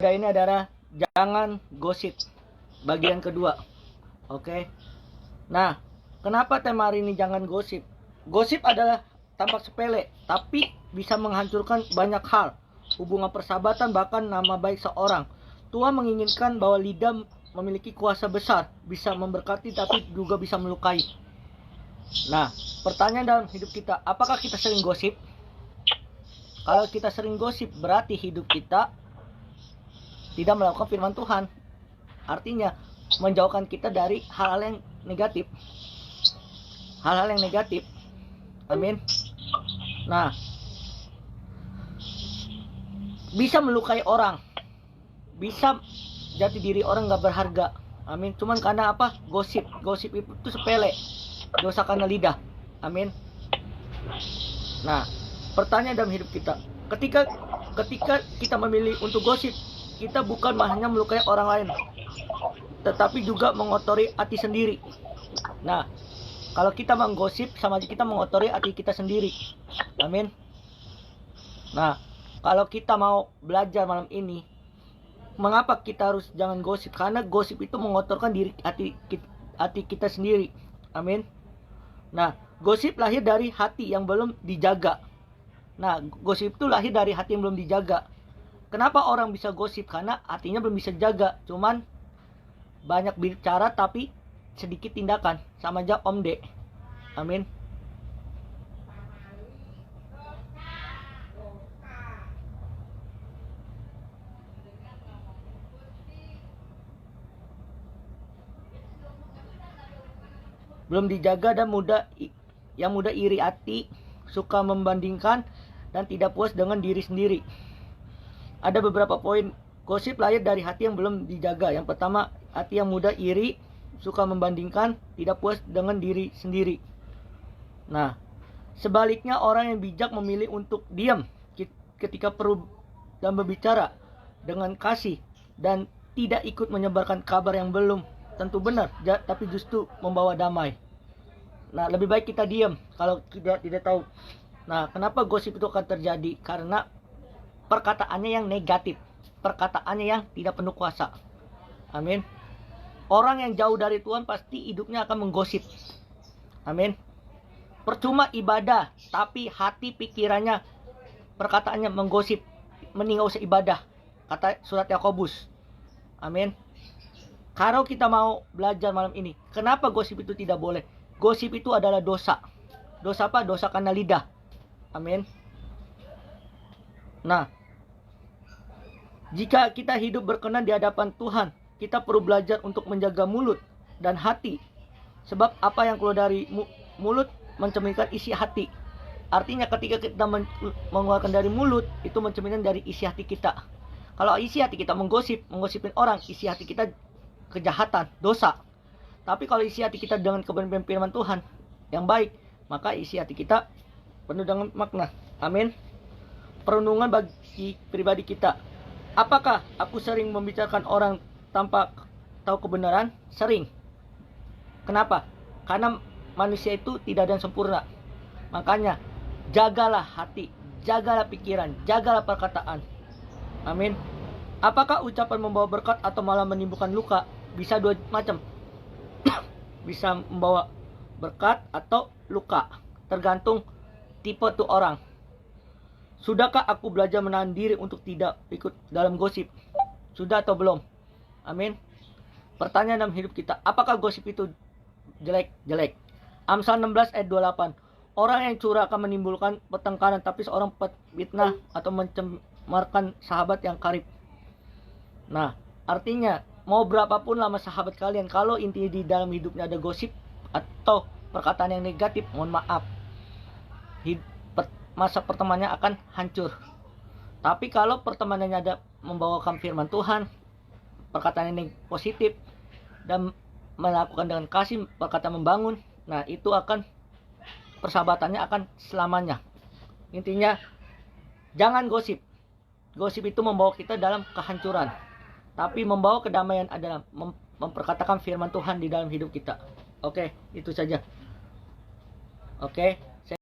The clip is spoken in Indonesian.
Ini adalah jangan gosip bagian kedua. Oke. Nah, kenapa tema hari ini jangan gosip? Gosip adalah tampak sepele, tapi bisa menghancurkan banyak hal, hubungan persahabatan, bahkan nama baik seorang. Tuhan menginginkan bahwa lidah memiliki kuasa besar, bisa memberkati tapi juga bisa melukai. Nah, pertanyaan dalam hidup kita, apakah kita sering gosip? Kalau kita sering gosip, berarti hidup kita tidak melakukan firman Tuhan. Artinya, menjauhkan kita dari hal-hal yang negatif. Hal-hal yang negatif. Amin. Nah, bisa melukai orang. Bisa jati diri orang gak berharga. Amin. Cuman karena apa? Gosip. Gosip itu sepele. Dosa karena lidah. Amin. Nah, pertanyaan dalam hidup kita, ketika kita memilih untuk gosip, kita bukan hanya melukai orang lain, tetapi juga mengotori hati sendiri. Nah, kalau kita menggosip, sama aja kita mengotori hati kita sendiri. Amin. Nah, kalau kita mau belajar malam ini, mengapa kita harus jangan gosip? Karena gosip itu mengotorkan hati kita sendiri. Amin. Nah, gosip lahir dari hati yang belum dijaga. Nah, gosip itu lahir dari hati yang belum dijaga. Kenapa orang bisa gosip? Karena hatinya belum bisa jaga. Cuman banyak bicara tapi sedikit tindakan. Sama aja Om D. Amin. Belum dijaga dan mudah iri hati, suka membandingkan, dan tidak puas dengan diri sendiri. Ada beberapa poin. Gosip lahir dari hati yang belum dijaga. Yang pertama, hati yang mudah iri, suka membandingkan, tidak puas dengan diri sendiri. Nah, sebaliknya orang yang bijak memilih untuk diam ketika perlu dan berbicara dengan kasih dan tidak ikut menyebarkan kabar yang belum tentu benar, tapi justru membawa damai. Nah, lebih baik kita diam kalau kita tidak tahu. Nah, kenapa gosip itu akan terjadi? Karena perkataannya yang negatif, perkataannya yang tidak penuh kuasa. Amin. Orang yang jauh dari Tuhan pasti hidupnya akan menggosip. Amin. Percuma ibadah, tapi hati pikirannya, perkataannya menggosip, mending gak usah ibadah, kata surat Yakobus. Amin. Kalau kita mau belajar malam ini, kenapa gosip itu tidak boleh? Gosip itu adalah dosa. Dosa apa? Dosa karena lidah. Amin. Nah, jika kita hidup berkenan di hadapan Tuhan, kita perlu belajar untuk menjaga mulut dan hati. Sebab apa yang keluar dari mulut mencerminkan isi hati. Artinya ketika kita mengeluarkan dari mulut, itu mencerminkan dari isi hati kita. Kalau isi hati kita menggosipin orang, isi hati kita kejahatan, dosa. Tapi kalau isi hati kita dengan kebenaran firman Tuhan yang baik, maka isi hati kita penuh dengan makna. Amin. Perenungan bagi pribadi kita. Apakah aku sering membicarakan orang tanpa tahu kebenaran? Sering. Kenapa? Karena manusia itu tidak ada yang sempurna. Makanya jagalah hati, jagalah pikiran, jagalah perkataan. Amin. Apakah ucapan membawa berkat atau malah menimbulkan luka? Bisa dua macam. Bisa membawa berkat atau luka, tergantung tipe tuh orang. Sudahkah aku belajar menahan diri untuk tidak ikut dalam gosip? Sudah atau belum? Amin. Pertanyaan dalam hidup kita, apakah gosip itu jelek? Jelek. Amsal 16 ayat 28. Orang yang curang akan menimbulkan pertengkaran, tapi seorang fitnah atau mencemarkan sahabat yang karib. Nah, artinya mau berapapun lama sahabat kalian, kalau intinya di dalam hidupnya ada gosip atau perkataan yang negatif, mohon maaf, masa pertemanannya akan hancur. Tapi kalau pertemanannya ada membawakan firman Tuhan, perkataan yang positif, dan melakukan dengan kasih, perkataan membangun, nah itu akan, persahabatannya akan selamanya. Intinya jangan gosip. Gosip itu membawa kita dalam kehancuran. Tapi membawa kedamaian adalah memperkatakan firman Tuhan di dalam hidup kita. Oke, itu saja. Oke.